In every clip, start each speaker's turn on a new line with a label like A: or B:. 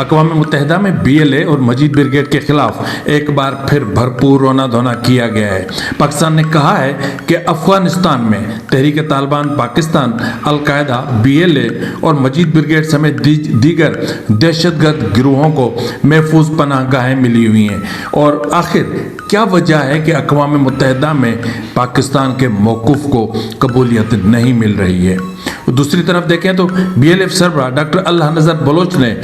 A: اقوام متحدہ میں BLA اور مجید بریگیڈ کے خلاف ایک بار پھر بھرپور رونا دھونا کیا گیا ہے۔ پاکستان نے کہا ہے کہ افغانستان میں تحریک طالبان پاکستان، القاعدہ، BLA اور مجید بریگیڈ سمیت دیگر دہشت گرد گروہوں کو محفوظ پناہ گاہیں ملی ہوئی ہیں۔ اور آخر کیا وجہ ہے کہ اقوام متحدہ میں پاکستان کے موقف کو قبولیت نہیں مل رہی ہے؟ دوسری طرف دیکھیں تو BLF سربراہ ڈاکٹر اللہ نذر بلوچ نے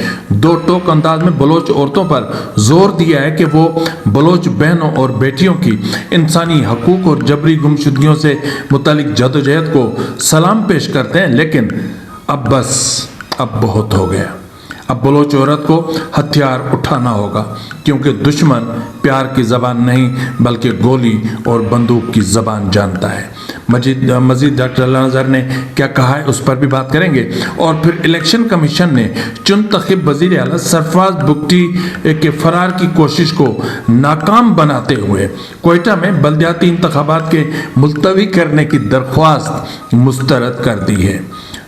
A: دو ٹوک انداز میں بلوچ عورتوں پر زور دیا ہے کہ وہ بلوچ بہنوں اور بیٹیوں کی انسانی حقوق اور جبری گمشدگیوں سے متعلق جدوجہد کو سلام پیش کرتے ہیں، لیکن اب بہت ہو گیا۔ اب بلوچ عورت کو ہتھیار اٹھانا ہوگا، کیونکہ دشمن پیار کی زبان نہیں بلکہ گولی اور بندوق کی زبان جانتا ہے۔ مزید ڈاکٹر اللہ نذر نے کیا کہا ہے اس پر بھی بات کریں گے۔ اور پھر الیکشن کمیشن نے چنتخب وزیر اعلیٰ سرفراز بگٹی کے فرار کی کوشش کو ناکام بناتے ہوئے کوئٹہ میں بلدیاتی انتخابات کے ملتوی کرنے کی درخواست مسترد کر دی ہے۔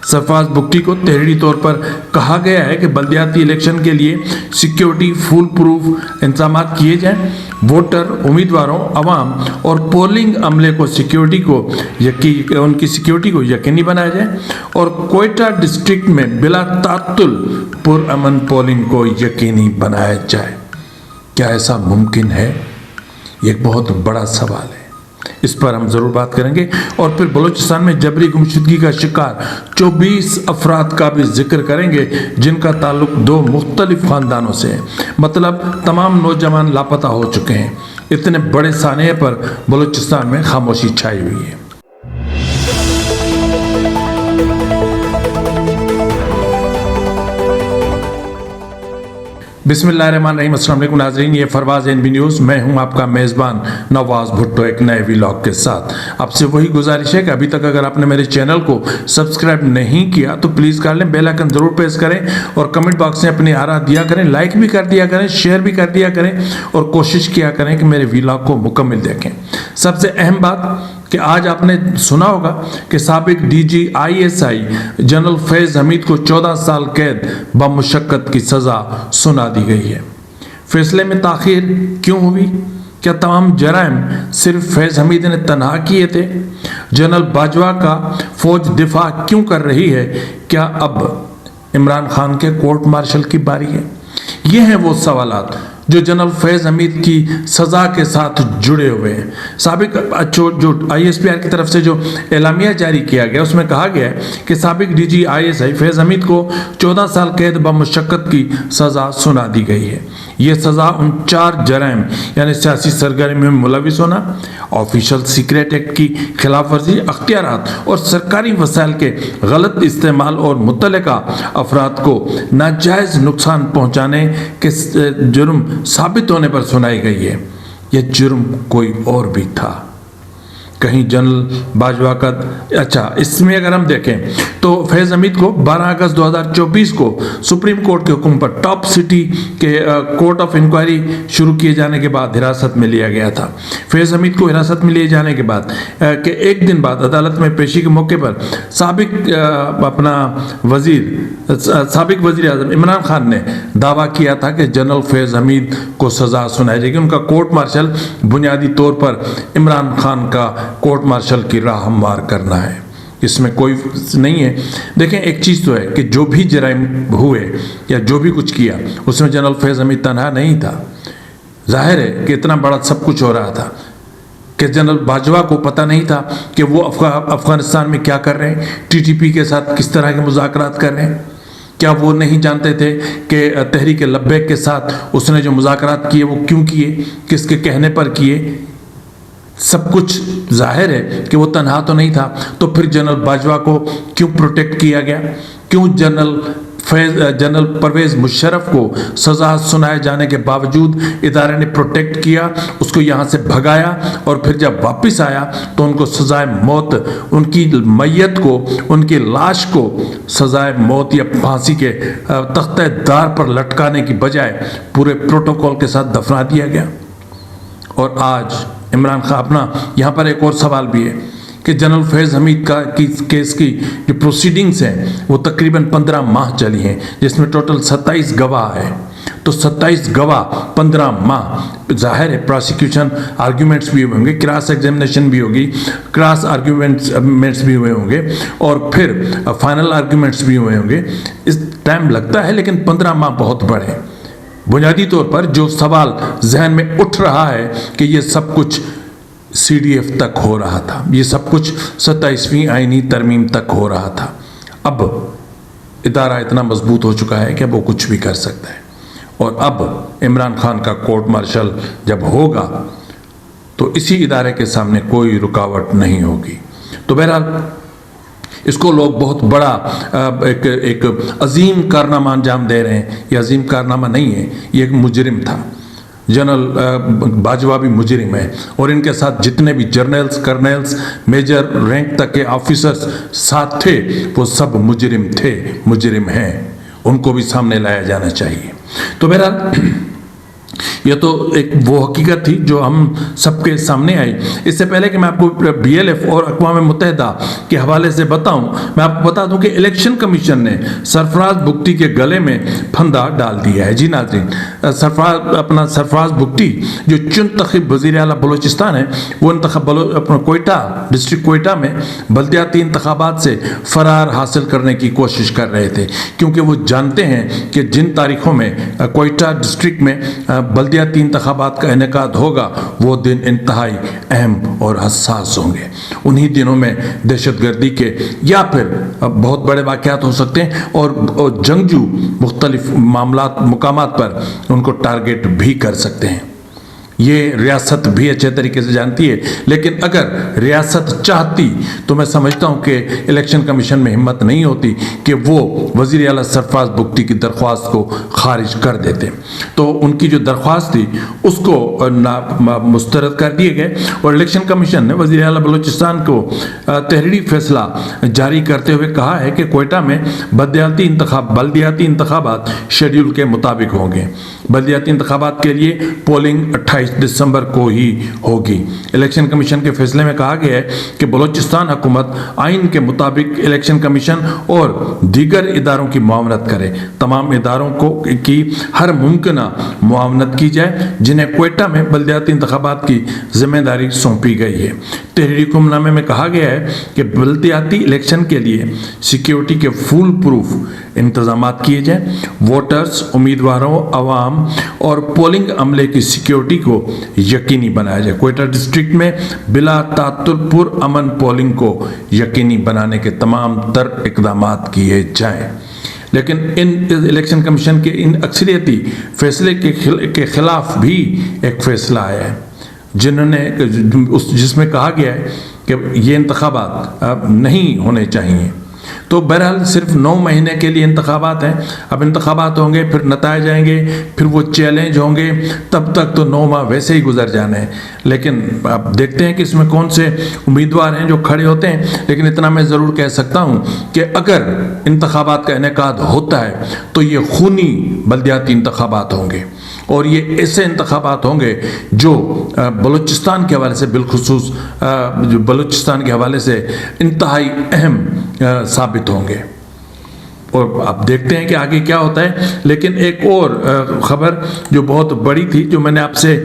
A: سرفراز بگٹی کو تحریری طور پر کہا گیا ہے کہ بلدیاتی الیکشن کے لیے سیکیورٹی فول پروف انتظامات کیے جائیں، ووٹر، امیدواروں، عوام اور پولنگ عملے کو ان کی سیکیورٹی کو یقینی بنایا جائے اور کوئٹہ ڈسٹرکٹ میں بلا تعطل پرامن پولنگ کو یقینی بنایا جائے۔ کیا ایسا ممکن ہے؟ یہ ایک بہت بڑا سوال ہے، اس پر ہم ضرور بات کریں گے۔ اور پھر بلوچستان میں جبری گمشدگی کا شکار 24 افراد کا بھی ذکر کریں گے، جن کا تعلق 2 مختلف خاندانوں سے ہے۔ مطلب تمام نوجوان لاپتہ ہو چکے ہیں۔ اتنے بڑے سانحے پر بلوچستان میں خاموشی چھائی ہوئی ہے۔ بسم اللہ الرحمن الرحیم۔ السلام علیکم ناظرین، یہ فرواز NB نیوز، میں ہوں آپ کا میزبان نواز بھٹو، ایک نئے ولاگ کے ساتھ۔ آپ سے وہی گزارش ہے کہ ابھی تک اگر آپ نے میرے چینل کو سبسکرائب نہیں کیا تو پلیز کر لیں، بیل آئیکن ضرور پریس کریں اور کمنٹ باکس میں اپنی آراء دیا کریں، لائک بھی کر دیا کریں، شیئر بھی کر دیا کریں اور کوشش کیا کریں کہ میرے ولاگ کو مکمل دیکھیں۔ سب سے اہم بات کہ آج آپ نے سنا ہوگا کہ سابق DG ISI جنرل فیض حمید کو 14 سال قید بمشقت کی سزا سنا دی گئی ہے۔ فیصلے میں تاخیر کیوں ہوئی؟ کیا تمام جرائم صرف فیض حمید نے تنہا کیے تھے؟ جنرل باجوہ کا فوج دفاع کیوں کر رہی ہے؟ کیا اب عمران خان کے کورٹ مارشل کی باری ہے؟ یہ ہیں وہ سوالات جو جنرل فیض حمید کی سزا کے ساتھ جڑے ہوئے ہیں۔ سابق جو ISPR کی طرف سے جو اعلامیہ جاری کیا گیا اس میں کہا گیا ہے کہ سابق DG ISI فیض حمید کو 14 سال قید بمشقت کی سزا سنا دی گئی ہے۔ یہ سزا ان 4 جرائم یعنی سیاسی سرگرمی میں ملوث ہونا، آفیشل سیکریٹ ایکٹ کی خلاف ورزی، اختیارات اور سرکاری وسائل کے غلط استعمال اور متعلقہ افراد کو ناجائز نقصان پہنچانے کے جرم ثابت ہونے پر سنائی گئی ہے۔ یہ جرم کوئی اور بھی تھا۔ کہیں جنرل باجوہ کا اس میں اگر ہم دیکھیں تو فیض حمید کو 12 اگست 2024 کو سپریم کورٹ کے حکم پر ٹاپ سٹی کے کورٹ آف انکوائری شروع کیے جانے کے بعد حراست میں لیا گیا تھا۔ فیض حمید کو حراست میں لیے جانے کے بعد کہ ایک دن بعد عدالت میں پیشی کے موقع پر سابق وزیر اعظم عمران خان نے دعویٰ کیا تھا کہ جنرل فیض حمید کو سزا سنائی جائے گی۔ ان کا کورٹ مارشل بنیادی طور پر عمران خان کا کورٹ مارشل کی راہ ہموار کرنا ہے، اس میں کوئی نہیں ہے۔ دیکھیں ایک چیز تو ہے کہ جو بھی جرائم ہوئے یا جو بھی کچھ کیا اس میں جنرل فیض حمید تنہا نہیں تھا۔ ظاہر ہے کہ اتنا بڑا سب کچھ ہو رہا تھا کہ جنرل باجوہ کو پتہ نہیں تھا کہ وہ افغانستان میں کیا کر رہے ہیں، TTP کے ساتھ کس طرح کے مذاکرات کر رہے ہیں۔ کیا وہ نہیں جانتے تھے کہ تحریک لبیک کے ساتھ اس نے جو مذاکرات کیے وہ کیوں کیے، کس کے کہنے پر کیے؟ سب کچھ ظاہر ہے کہ وہ تنہا تو نہیں تھا۔ تو پھر جنرل باجوہ کو کیوں پروٹیکٹ کیا گیا؟ کیوں جنرل پرویز مشرف کو سزا سنائے جانے کے باوجود ادارے نے پروٹیکٹ کیا، اس کو یہاں سے بھگایا اور پھر جب واپس آیا تو ان کو سزائے موت، ان کی میت کو، ان کی لاش کو سزائے موت یا پھانسی کے تختہ دار پر لٹکانے کی بجائے پورے پروٹوکول کے ساتھ دفنا دیا گیا۔ اور آج عمران خان یہاں پر ایک اور سوال بھی ہے کہ جنرل فیض حمید کا کیس کی جو پروسیڈنگز ہیں وہ تقریباً 15 ماہ چلی ہیں، جس میں ٹوٹل 27 گواہ ہیں۔ تو 27 گواہ 15 ماہ، ظاہر ہے پروسیکیوشن آرگیومنٹس بھی ہوئے ہوں گے، کراس ایگزامینیشن بھی ہوگی، کراس آرگیومنٹس بھی ہوئے ہوں گے، اور پھر فائنل آرگیومنٹس بھی ہوئے ہوں گے۔ اس ٹائم لگتا ہے، لیکن 15 ماہ بہت بڑے۔ بنیادی طور پر جو سوال ذہن میں اٹھ رہا ہے کہ یہ سب کچھ سی ڈی ایف تک ہو رہا تھا، یہ سب کچھ 27ویں آئینی ترمیم تک ہو رہا تھا۔ اب ادارہ اتنا مضبوط ہو چکا ہے کہ وہ کچھ بھی کر سکتا ہے، اور اب عمران خان کا کورٹ مارشل جب ہوگا تو اسی ادارے کے سامنے کوئی رکاوٹ نہیں ہوگی۔ تو بہرحال اس کو لوگ بہت بڑا ایک عظیم کارنامہ انجام دے رہے ہیں۔ یہ عظیم کارنامہ نہیں ہے، یہ ایک مجرم تھا۔ جنرل باجوہ بھی مجرم ہے، اور ان کے ساتھ جتنے بھی جرنلز، کرنلز، میجر رینک تک کے آفیسرز ساتھ تھے وہ سب مجرم تھے، مجرم ہیں، ان کو بھی سامنے لایا جانا چاہیے۔ تو بہرحال یہ تو ایک وہ حقیقت تھی جو ہم سب کے سامنے آئی۔ اس سے پہلے کہ میں آپ کو بی ایل ایف اور اقوام متحدہ کے حوالے سے بتاؤں، میں آپ کو بتا دوں کہ الیکشن کمیشن نے سرفراز بگٹی کے گلے میں پھندا ڈال دیا ہے۔ جی ناظرین، سرفراز بگٹی جو چنتخب وزیر اعلیٰ بلوچستان ہے، وہ اپنا کوئٹہ ڈسٹرکٹ کوئٹہ میں بلدیاتی انتخابات سے فرار حاصل کرنے کی کوشش کر رہے تھے، کیونکہ وہ جانتے ہیں کہ جن تاریخوں میں کوئٹہ ڈسٹرکٹ میں بلدیاتی انتخابات کا انعقاد ہوگا وہ دن انتہائی اہم اور حساس ہوں گے۔ انہی دنوں میں دہشت گردی کے یا پھر بہت بڑے واقعات ہو سکتے ہیں، اور جنگجو مختلف مقامات پر ان کو ٹارگٹ بھی کر سکتے ہیں۔ یہ ریاست بھی اچھے طریقے سے جانتی ہے، لیکن اگر ریاست چاہتی تو میں سمجھتا ہوں کہ الیکشن کمیشن میں ہمت نہیں ہوتی کہ وہ وزیر اعلیٰ سرفراز بگٹی کی درخواست کو خارج کر دیتے۔ تو ان کی جو درخواست تھی اس کو مسترد کر دیے گئے، اور الیکشن کمیشن نے وزیر اعلیٰ بلوچستان کو تحریری فیصلہ جاری کرتے ہوئے کہا ہے کہ کوئٹہ میں بلدیاتی انتخابات شیڈول کے مطابق ہوں گے۔ بلدیاتی انتخابات کے لیے پولنگ 28 دسمبر کو ہی ہوگی۔ الیکشن کمیشن کے فیصلے میں کہا گیا ہے کہ بلوچستان حکومت آئین کے مطابق الیکشن کمیشن اور دیگر اداروں کی معاونت کرے۔ تمام اداروں کی ہر ممکنہ معاونت کی جائے جنہیں کوئٹہ میں بلدیاتی انتخابات کی ذمہ داری سونپی گئی ہے۔ تحریری حکم نامے میں کہا گیا ہے کہ بلدیاتی الیکشن کے لیے سیکیورٹی کے فول پروف انتظامات کیے جائیں، ووٹرز، امیدواروں، عوام اور پولنگ عملے کی سیکیورٹی کو یقینی بنایا جائے۔ کوئٹہ ڈسٹرکٹ میں بلا تعطل پر امن پولنگ کو یقینی بنانے کے تمام تر اقدامات کیے جائیں۔ لیکن ان الیکشن کمیشن کے ان اکثریتی فیصلے کے خلاف بھی ایک فیصلہ آیا ہے، جس میں کہا گیا ہے کہ یہ انتخابات نہیں ہونے چاہیے۔ تو بہرحال صرف 9 مہینے کے لیے انتخابات ہیں۔ اب انتخابات ہوں گے، پھر نتائج آئیں گے، پھر وہ چیلنج ہوں گے، تب تک تو 9 ماہ ویسے ہی گزر جانے ہیں۔ لیکن آپ دیکھتے ہیں کہ اس میں کون سے امیدوار ہیں جو کھڑے ہوتے ہیں۔ لیکن اتنا میں ضرور کہہ سکتا ہوں کہ اگر انتخابات کا انعقاد ہوتا ہے تو یہ خونی بلدیاتی انتخابات ہوں گے، اور یہ ایسے انتخابات ہوں گے جو بلوچستان کے حوالے سے، بالخصوص جو بلوچستان کے حوالے سے انتہائی اہم ثابت ہوں گے۔ اور آپ دیکھتے ہیں کہ آگے کیا ہوتا ہے۔ لیکن ایک اور خبر جو بہت بڑی تھی، جو میں نے آپ سے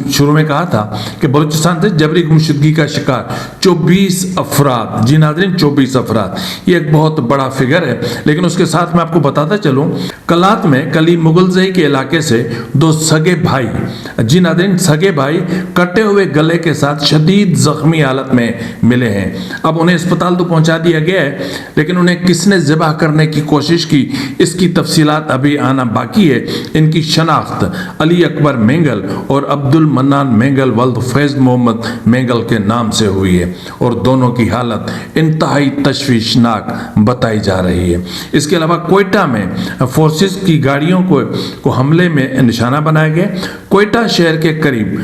A: شروع میں کہا تھا کہ بلوچستان سے جبری گمشدگی کا شکار 24 افراد، جی ناظرین 24 افراد، یہ ایک بہت بڑا فگر ہے۔ لیکن اس کے ساتھ میں آپ کو بتاتا چلوں، کلات میں کلی مغلزئی کے علاقے سے 2 سگے بھائی، جی ناظرین سگے بھائی کٹے ہوئے گلے کے ساتھ شدید زخمی حالت میں ملے ہیں۔ اب انہیں اسپتال تو پہنچا دیا گیا ہے، لیکن انہیں کس نے ذبح کرنے کی کوشش کی، اس کی تفصیلات ابھی آنا باقی ہے۔ ان کی شناخت علی اکبر مینگل اور عبد المنان مینگل ولد فیض محمد مینگل کے نام سے ہوئی ہے، اور دونوں کی حالت انتہائی تشویشناک بتائی جا رہی ہے۔ اس کے علاوہ کوئٹہ میں فورسز کی گاڑیوں کو حملے میں نشانہ بنایا گیا۔ کوئٹہ شہر کے قریب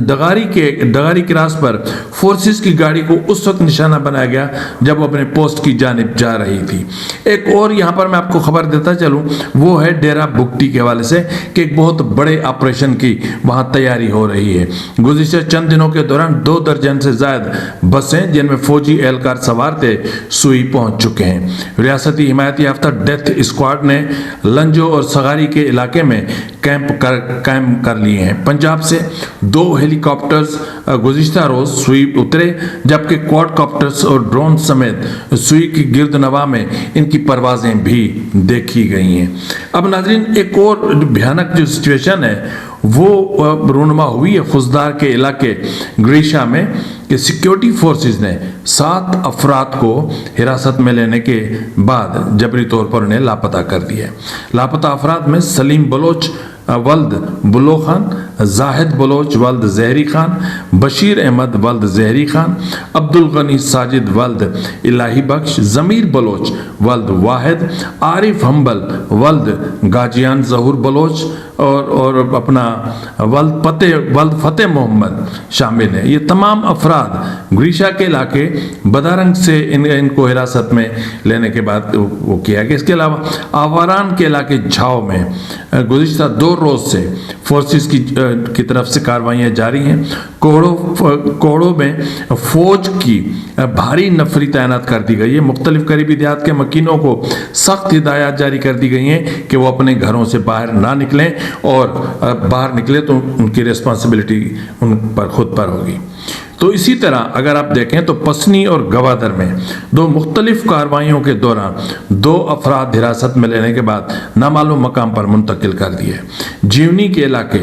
A: ڈگاری کراس پر فورسز کی گاڑی کو اس وقت نشانہ بنایا گیا جب وہ اپنے پوسٹ کی جانب جا رہی تھی۔ ایک ایک اور یہاں پر میں آپ کو خبر دیتا چلوں، وہ ہے ڈیرہ بگٹی کے حوالے سے کہ ایک بہت بڑے آپریشن کی وہاں تیاری ہو رہی ہے۔ گزشتہ چند دنوں کے دوران 2 درجن سے زائد بسیں جن میں فوجی اہلکار سوار تھے سوئی پہنچ چکے ہیں۔ ریاستی حمایت یافتہ ڈیتھ اسکواڈ نے لنجو اور سغاری کے علاقے میں کیمپ قائم کر لیے ہیں۔ پنجاب سے 2 ہیلی کاپٹرز گزشتہ روز سوئی اترے، جبکہ کوڈ کاپٹرز اور ڈرون سمیت سوئی کی گرد نواح میں ان کی پروازیں بھی دیکھی گئی ہیں۔ اب ناظرین، ایک اور بھیانک جو سچویشن ہے وہ رونما ہوئی ہے خزدار کے علاقے گریشا میں کہ سیکیورٹی فورسز نے 7 افراد کو حراست میں لینے کے بعد جبری طور پر انہیں لاپتہ کر دیا ہے۔ لاپتہ افراد میں سلیم بلوچ ولد بلو خان، زاہد بلوچ ولد زہری خان، بشیر احمد ولد زہری خان، عبدالغنی ساجد ولد الہی بخش، ضمیر بلوچ ولد واحد، عارف حنبل ولد گاجیان ظہور بلوچ اور اپنا ولد فتح محمد شامل ہیں۔ یہ تمام افراد گریشا کے علاقے بدارنگ سے ان کو حراست میں لینے کے بعد وہ کیا گیا۔ اس کے علاوہ آواران کے علاقے جھاؤ میں گزشتہ 2 روز سے فورسز کی طرف سے کاروائیاں جاری ہیں۔ کوڑوں میں فوج کی بھاری نفری تعینات کر دی گئی ہے۔ مختلف قریبی دیہات کے مکینوں کو سخت ہدایات جاری کر دی گئی ہیں کہ وہ اپنے گھروں سے باہر نہ نکلیں، اور باہر نکلے تو ان کی ریسپانسبلٹی ان پر خود پر ہوگی۔ تو اسی طرح اگر آپ دیکھیں تو پسنی اور گوادر میں 2 مختلف کاروائیوں کے دوران 2 افراد حراست میں لینے کے بعد نامعلوم مقام پر منتقل کر دیے۔ جیونی کے علاقے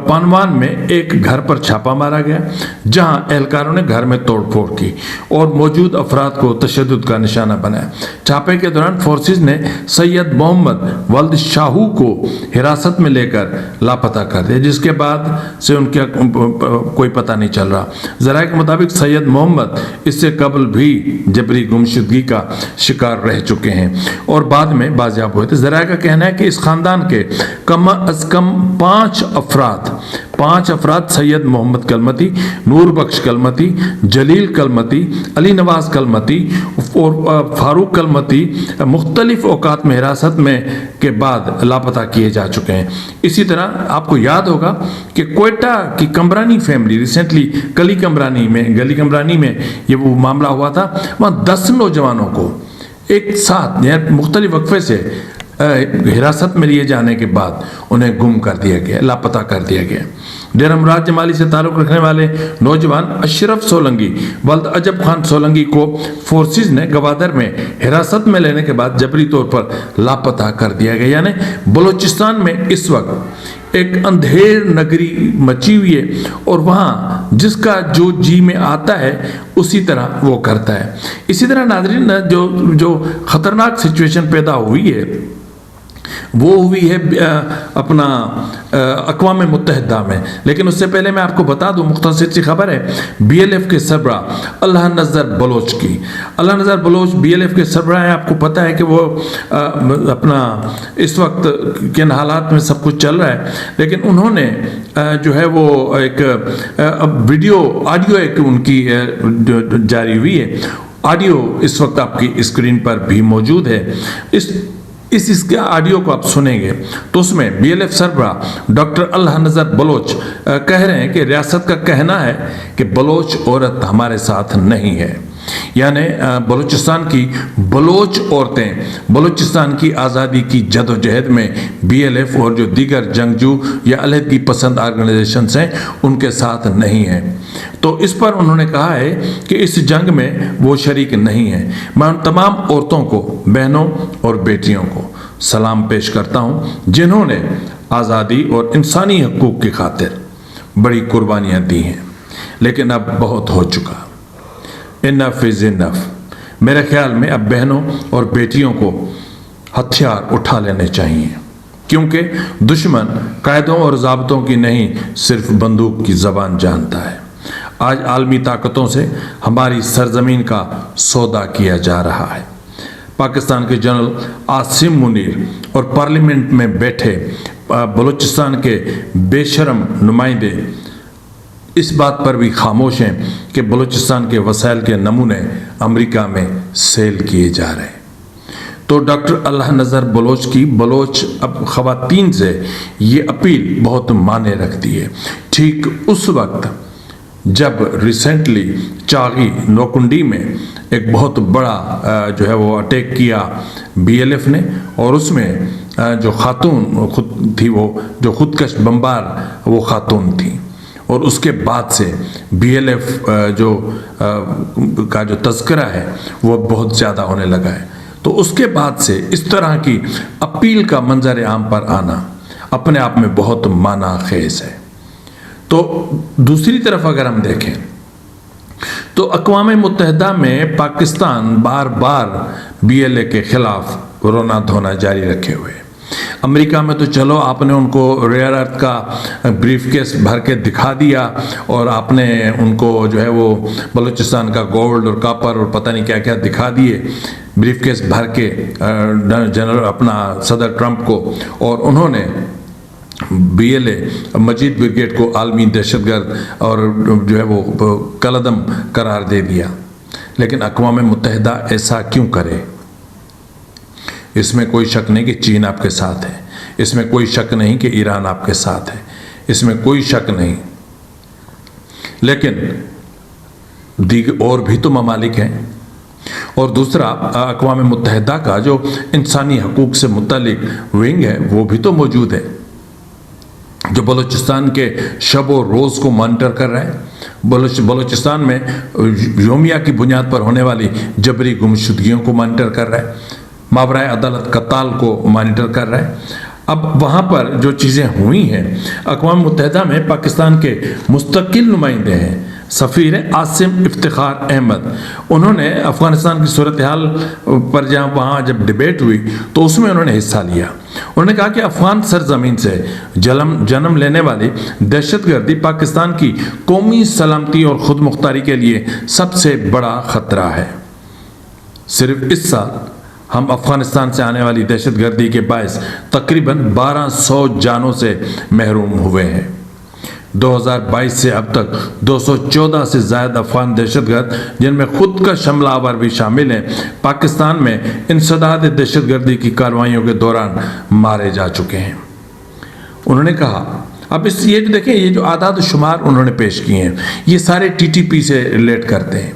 A: پانوان میں ایک گھر پر چھاپا مارا گیا، جہاں اہلکاروں نے گھر میں توڑ پھوڑ کی اور موجود افراد کو تشدد کا نشانہ بنایا۔ چھاپے کے دوران فورسز نے سید محمد ولد شاہو کو حراست میں لے کر لاپتہ کر دیا، جس کے بعد سے ان کا کوئی پتہ نہیں چل رہا۔ ذرائع کے مطابق سید محمد اس سے قبل بھی جبری گمشدگی کا شکار رہ چکے ہیں اور بعد میں بازیاب ہوئے تھے۔ ذرائع کا کہنا ہے کہ اس خاندان کے کم از کم 5 افراد سید محمد کلمتی، نور بخش کلمتی، جلیل کلمتی، علی نواز کلمتی اور فاروق کلمتی مختلف اوقات میں حراست میں کے بعد لاپتہ کیے جا چکے ہیں۔ اسی طرح آپ کو یاد ہوگا کہ کوئٹہ کی کمرانی فیملی ریسنٹلی گلی کمرانی میں یہ وہ معاملہ ہوا تھا، وہاں 10 نوجوانوں کو ایک ساتھ مختلف وقفے سے حراست میں لیے جانے کے بعد انہیں گم کر دیا گیا، لاپتہ کر دیا گیا۔ ڈیرہ مراد جمالی سے تعلق رکھنے والے نوجوان اشرف سولنگی ولد عجب خان سولنگی کو فورسز نے گوادر میں حراست میں لینے کے بعد جبری طور پر لاپتہ کر دیا گیا۔ یعنی بلوچستان میں اس وقت ایک اندھیر نگری مچی ہوئی ہے اور وہاں جس کا جو جی میں آتا ہے اسی طرح وہ کرتا ہے۔ اسی طرح ناظرین جو خطرناک سچویشن پیدا ہوئی ہے وہ ہوئی ہے اپنا اقوام متحدہ میں، لیکن اس سے پہلے میں آپ کو بتا دوں مختصر سی خبر ہے بی ایل ایف کے سربراہ اللہ نظر بلوچ کی۔ اللہ نظر بلوچ بی ایل ایف کے سربراہ ہیں۔ آپ کو پتہ ہے کہ وہ اپنا اس وقت کن حالات میں سب کچھ چل رہا ہے، لیکن انہوں نے جو ہے وہ ایک آڈیو ایک ان کی جاری ہوئی ہے۔ آڈیو اس وقت آپ کی اسکرین پر بھی موجود ہے۔ اس کے آڈیو کو آپ سنیں گے تو اس میں بی ایل ایف سربراہ ڈاکٹر اللہ نظر بلوچ کہہ رہے ہیں کہ ریاست کا کہنا ہے کہ بلوچ عورت ہمارے ساتھ نہیں ہے، یعنی بلوچستان کی بلوچ عورتیں بلوچستان کی آزادی کی جد و جہد میں بی ایل ایف اور جو دیگر جنگجو یا علیحدگی پسند آرگنائزیشنز ہیں ان کے ساتھ نہیں ہیں۔ تو اس پر انہوں نے کہا ہے کہ اس جنگ میں وہ شریک نہیں ہیں۔ میں ان تمام عورتوں کو، بہنوں اور بیٹیوں کو سلام پیش کرتا ہوں جنہوں نے آزادی اور انسانی حقوق کی خاطر بڑی قربانیاں دی ہیں، لیکن اب بہت ہو چکا۔ انف از انف۔ میرے خیال میں اب بہنوں اور بیٹیوں کو ہتھیار اٹھا لینے چاہیے، کیونکہ دشمن قائدوں اور ضابطوں کی نہیں صرف بندوق کی زبان جانتا ہے۔ آج عالمی طاقتوں سے ہماری سرزمین کا سودا کیا جا رہا ہے۔ پاکستان کے جنرل عاصم منیر اور پارلیمنٹ میں بیٹھے بلوچستان کے بے شرم نمائندے اس بات پر بھی خاموش ہیں کہ بلوچستان کے وسائل کے نمونے امریکہ میں سیل کیے جا رہے ہیں۔ تو ڈاکٹر اللہ نذر بلوچ کی بلوچ اب خواتین سے یہ اپیل بہت معنی رکھتی ہے۔ ٹھیک اس وقت جب ریسنٹلی چاغی نوکنڈی میں ایک بہت بڑا جو ہے وہ اٹیک کیا BLF نے، اور اس میں جو خاتون خود تھی، وہ جو خودکش بمبار وہ خاتون تھی، اور اس کے بعد سے BLF کا جو تذکرہ ہے وہ بہت زیادہ ہونے لگا ہے۔ تو اس کے بعد سے اس طرح کی اپیل کا منظر عام پر آنا اپنے آپ میں بہت معنی خیز ہے۔ تو دوسری طرف اگر ہم دیکھیں تو اقوام متحدہ میں پاکستان بار بار BLA کے خلاف رونا دھونا جاری رکھے ہوئے۔ امریکہ میں تو چلو آپ نے ان کو ریئر ارتھ کا بریف کیس بھر کے دکھا دیا، اور آپ نے ان کو جو ہے وہ بلوچستان کا گولڈ اور کاپر اور پتہ نہیں کیا کیا دکھا دیے بریف کیس بھر کے جنرل اپنا صدر ٹرمپ کو، اور انہوں نے BLA مجید بریگیڈ کو عالمی دہشت گرد اور جو ہے وہ کالعدم قرار دے دیا۔ لیکن اقوام متحدہ ایسا کیوں کرے؟ اس میں کوئی شک نہیں کہ چین آپ کے ساتھ ہے، اس میں کوئی شک نہیں کہ ایران آپ کے ساتھ ہے، اس میں کوئی شک نہیں، لیکن اور بھی تو ممالک ہیں۔ اور دوسرا، اقوام متحدہ کا جو انسانی حقوق سے متعلق ونگ ہے وہ بھی تو موجود ہے، جو بلوچستان کے شب و روز کو مانیٹر کر رہے ہیں، بلوچستان میں یومیہ کی بنیاد پر ہونے والی جبری گمشدگیوں کو مانیٹر کر رہا ہے، ماورائے عدالت قتال کو مانیٹر کر رہا ہے۔ اب وہاں پر جو چیزیں ہوئی ہیں، اقوام متحدہ میں پاکستان کے مستقل نمائندے ہیں، سفیر عاصم افتخار احمد، انہوں نے افغانستان کی صورتحال پر وہاں جب ڈیبیٹ ہوئی تو اس میں انہوں نے حصہ لیا۔ انہوں نے کہا کہ افغان سرزمین سے جنم لینے والی دہشت گردی پاکستان کی قومی سلامتی اور خود مختاری کے لیے سب سے بڑا خطرہ ہے۔ صرف اس سال ہم افغانستان سے آنے والی دہشت گردی کے باعث تقریباً 1200 جانوں سے محروم ہوئے ہیں۔ 2022 سے اب تک 214 سے زائد افغان دہشت گرد، جن میں خود کا حملہ آور بھی شامل ہیں، پاکستان میں انسداد دہشت گردی کی کارروائیوں کے دوران مارے جا چکے ہیں۔ انہوں نے کہا، اب یہ جو دیکھیں، یہ جو اعداد و شمار انہوں نے پیش کیے ہیں، یہ سارے TTP سے ریلیٹ کرتے ہیں،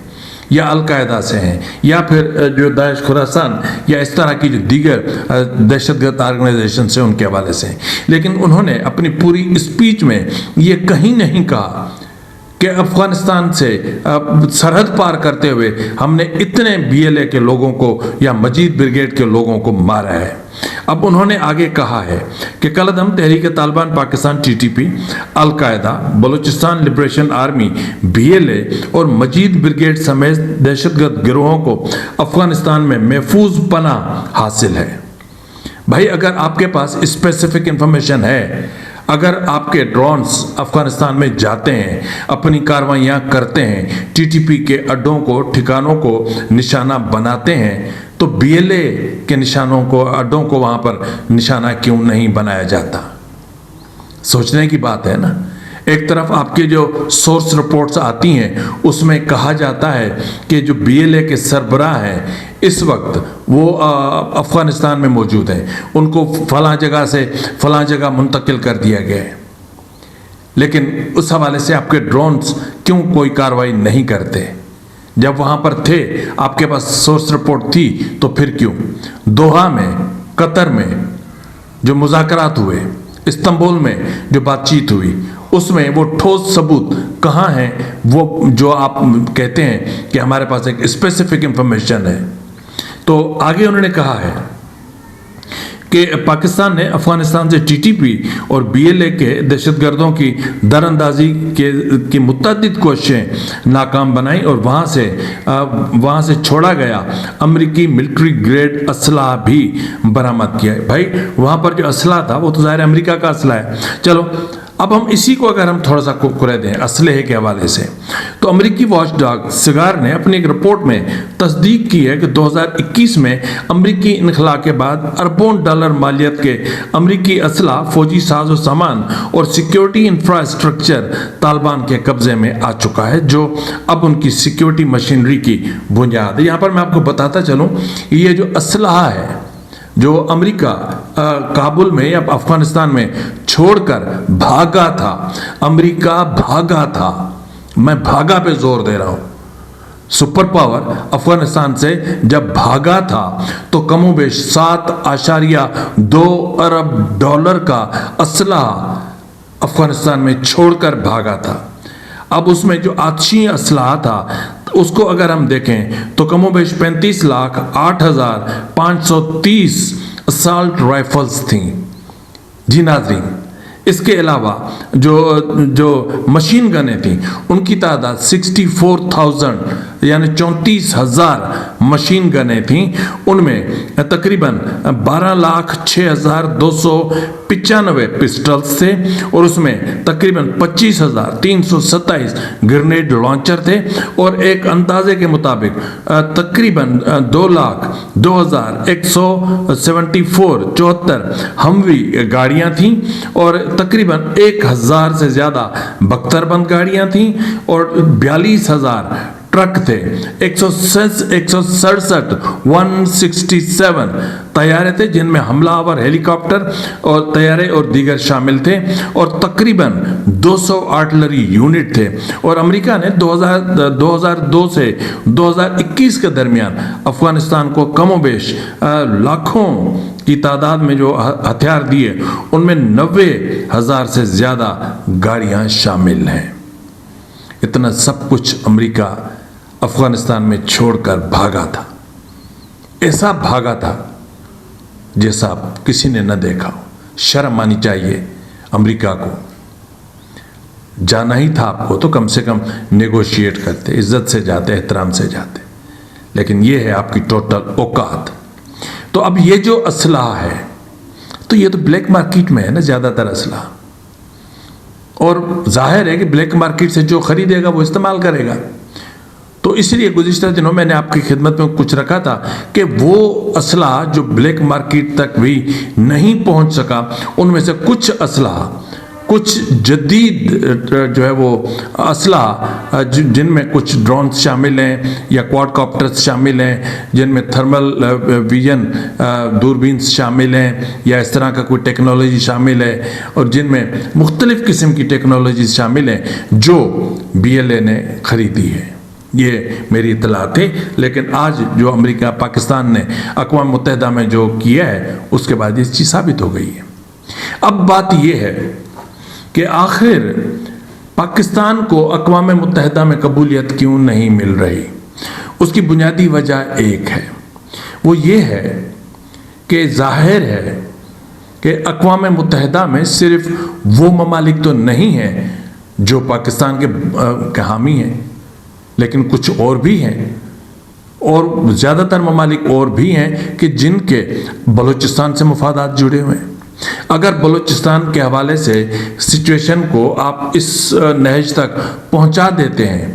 A: یا القاعدہ سے ہیں، یا پھر جو داعش خراسان یا اس طرح کی جو دیگر دہشت گرد آرگنائزیشن سے ان کے حوالے سے ہیں۔ لیکن انہوں نے اپنی پوری اسپیچ میں یہ کہیں نہیں کہا کہ افغانستان سے سرحد پار کرتے ہوئے ہم نے اتنے BLA کے لوگوں کو یا مجید بریگیڈ کے لوگوں کو مارا ہے۔ اب انہوں نے آگے کہا ہے کہ کالعدم تحریک طالبان پاکستان TTP، القاعدہ، بلوچستان لبریشن آرمی BLA اور مجید بریگیڈ سمیت دہشت گرد گروہوں کو افغانستان میں محفوظ پناہ حاصل ہے۔ بھائی، اگر آپ کے پاس اسپیسیفک انفارمیشن ہے، اگر آپ کے ڈرونز افغانستان میں جاتے ہیں، اپنی کارروائیاں کرتے ہیں، TTP کے اڈوں کو، ٹھکانوں کو نشانہ بناتے ہیں، تو BLA کے نشانوں کو، اڈوں کو وہاں پر نشانہ کیوں نہیں بنایا جاتا؟ سوچنے کی بات ہے نا۔ ایک طرف آپ کے جو سورس رپورٹس آتی ہیں اس میں کہا جاتا ہے کہ جو BLA کے سربراہ ہیں اس وقت وہ افغانستان میں موجود ہیں، ان کو فلاں جگہ سے فلاں جگہ منتقل کر دیا گیا ہے، لیکن اس حوالے سے آپ کے ڈرونز کیوں کوئی کارروائی نہیں کرتے؟ جب وہاں پر تھے، آپ کے پاس سورس رپورٹ تھی، تو پھر کیوں؟ دوحہ میں، قطر میں جو مذاکرات ہوئے، استنبول میں جو بات چیت ہوئی، اس میں وہ ٹھوس ثبوت کہاں ہیں؟ وہ جو آپ کہتے ہیں کہ ہمارے پاس ایک اسپیسیفک انفارمیشن ہے۔ تو آگے انہوں نے کہا ہے کہ پاکستان نے افغانستان سے TTP اور BLA کے دہشت گردوں کی در اندازی کی متعدد کوششیں ناکام بنائیں، اور وہاں سے چھوڑا گیا امریکی ملٹری گریڈ اسلحہ بھی برآمد کیا ہے۔ بھائی، وہاں پر جو اسلحہ تھا وہ تو ظاہر امریکہ کا اسلحہ ہے۔ چلو، اب ہم اسی کو اگر ہم تھوڑا سا کرے دیں اسلحے کے حوالے سے، تو امریکی واچ ڈاگ سگار نے اپنی ایک رپورٹ میں تصدیق کی ہے کہ 2021 میں امریکی انخلاء کے بعد اربوں ڈالر مالیت کے امریکی اسلحہ، فوجی ساز و سامان اور سیکیورٹی انفراسٹرکچر طالبان کے قبضے میں آ چکا ہے، جو اب ان کی سیکیورٹی مشینری کی بنیاد ہے۔ یہاں پر میں آپ کو بتاتا چلوں، یہ جو اسلحہ ہے جو امریکہ کابل میں یا افغانستان میں چھوڑ کر بھاگا تھا، امریکہ بھاگا تھا، میں بھاگا پہ زور دے رہا ہوں، سپر پاور افغانستان سے جب بھاگا تھا تو کم و بیش 7.2 ارب ڈالر کا اسلحہ افغانستان میں چھوڑ کر بھاگا تھا۔ اب اس میں جو آتشی اسلحہ تھا اس کو اگر ہم دیکھیں تو کم و بیش 35,08,530 اسالٹ رائفلز تھیں۔ جی ناظرین، اس کے علاوہ جو مشین گنیں تھیں ان کی تعداد 64,000 یعنی 34,000 مشین گنیں تھیں، ان میں تقریباً 12,06,295 پسٹلز تھے، اور اس میں تقریباً 25,327 گرنیڈ لانچر تھے، اور ایک اندازے کے مطابق تقریباً 2,02,174 ہموی گاڑیاں تھیں، اور تقریباً 1,000 سے زیادہ بختر بند گاڑیاں تھیں، اور 42,000 ٹرک تھے، 167 طیارے تھے جن میں حملہ آور ہیلی کاپٹر اور طیارے اور دیگر شامل تھے، اور تقریباً 200 آرٹلری یونٹ تھے۔ اور امریکہ نے 2002 سے 2021 کے درمیان افغانستان کو کم و بیش لاکھوں کی تعداد میں جو ہتھیار دیے، ان میں 90,000 سے زیادہ گاڑیاں شامل ہیں۔ اتنا سب کچھ امریکہ افغانستان میں چھوڑ کر بھاگا تھا، ایسا بھاگا تھا جیسا کسی نے نہ دیکھا ہو۔ شرم آنی چاہیے امریکہ کو، جانا ہی تھا آپ کو تو کم سے کم نیگوشیٹ کرتے، عزت سے جاتے، احترام سے جاتے، لیکن یہ ہے آپ کی ٹوٹل اوقات۔ تو اب یہ جو اسلحہ ہے تو یہ تو بلیک مارکیٹ میں ہے نا زیادہ تر اسلحہ، اور ظاہر ہے کہ بلیک مارکیٹ سے جو خریدے گا وہ استعمال کرے گا۔ تو اس لیے گزشتہ دنوں میں نے آپ کی خدمت میں کچھ رکھا تھا کہ وہ اسلحہ جو بلیک مارکیٹ تک بھی نہیں پہنچ سکا، ان میں سے کچھ اسلحہ، کچھ جدید جو ہے وہ اسلحہ جن میں کچھ ڈرونز شامل ہیں یا کواد کاپٹرز شامل ہیں، جن میں تھرمل ویژن دوربینز شامل ہیں یا اس طرح کا کوئی ٹیکنالوجی شامل ہے، اور جن میں مختلف قسم کی ٹیکنالوجیز شامل ہیں جو BLA نے خریدی ہے۔ یہ میری اطلاع تھی، لیکن آج جو امریکہ پاکستان نے اقوام متحدہ میں جو کیا ہے اس کے بعد یہ چیز ثابت ہو گئی ہے۔ اب بات یہ ہے کہ آخر پاکستان کو اقوام متحدہ میں قبولیت کیوں نہیں مل رہی؟ اس کی بنیادی وجہ ایک ہے، وہ یہ ہے کہ ظاہر ہے کہ اقوام متحدہ میں صرف وہ ممالک تو نہیں ہیں جو پاکستان کے حامی ہیں، لیکن کچھ اور بھی ہیں، اور زیادہ تر ممالک اور بھی ہیں کہ جن کے بلوچستان سے مفادات جڑے ہوئے ہیں۔ اگر بلوچستان کے حوالے سے سچویشن کو آپ اس نہج تک پہنچا دیتے ہیں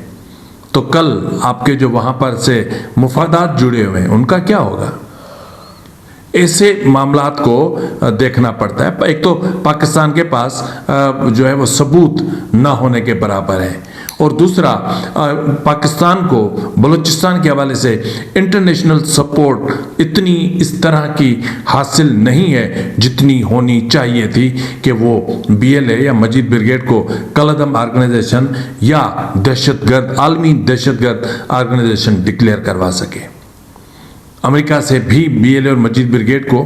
A: تو کل آپ کے جو وہاں پر سے مفادات جڑے ہوئے ہیں ان کا کیا ہوگا؟ ایسے معاملات کو دیکھنا پڑتا ہے۔ ایک تو پاکستان کے پاس جو ہے وہ ثبوت نہ ہونے کے برابر ہے، اور دوسرا پاکستان کو بلوچستان کے حوالے سے انٹرنیشنل سپورٹ اتنی اس طرح کی حاصل نہیں ہے جتنی ہونی چاہیے تھی کہ وہ BLA یا مجید بریگیڈ کو کالعدم آرگنائزیشن یا دہشت گرد، عالمی دہشت گرد آرگنائزیشن ڈکلیئر کروا سکے۔ امریکہ سے بھی BLA اور مجید بریگیڈ کو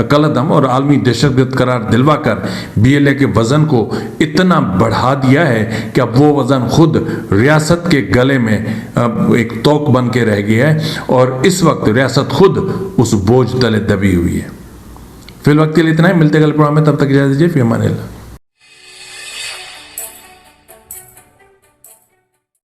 A: کالعدم اور عالمی دہشت گرد قرار دلوا کر BLA کے وزن کو اتنا بڑھا دیا ہے کہ اب وہ وزن خود ریاست کے گلے میں ایک توق بن کے رہ گیا ہے، اور اس وقت ریاست خود اس بوجھ تلے دبی ہوئی ہے۔ فی الوقت کے لیے اتنا ہی، ملتے گل پروگرام میں، تب تک اجازت دیجیے، فی امان اللہ۔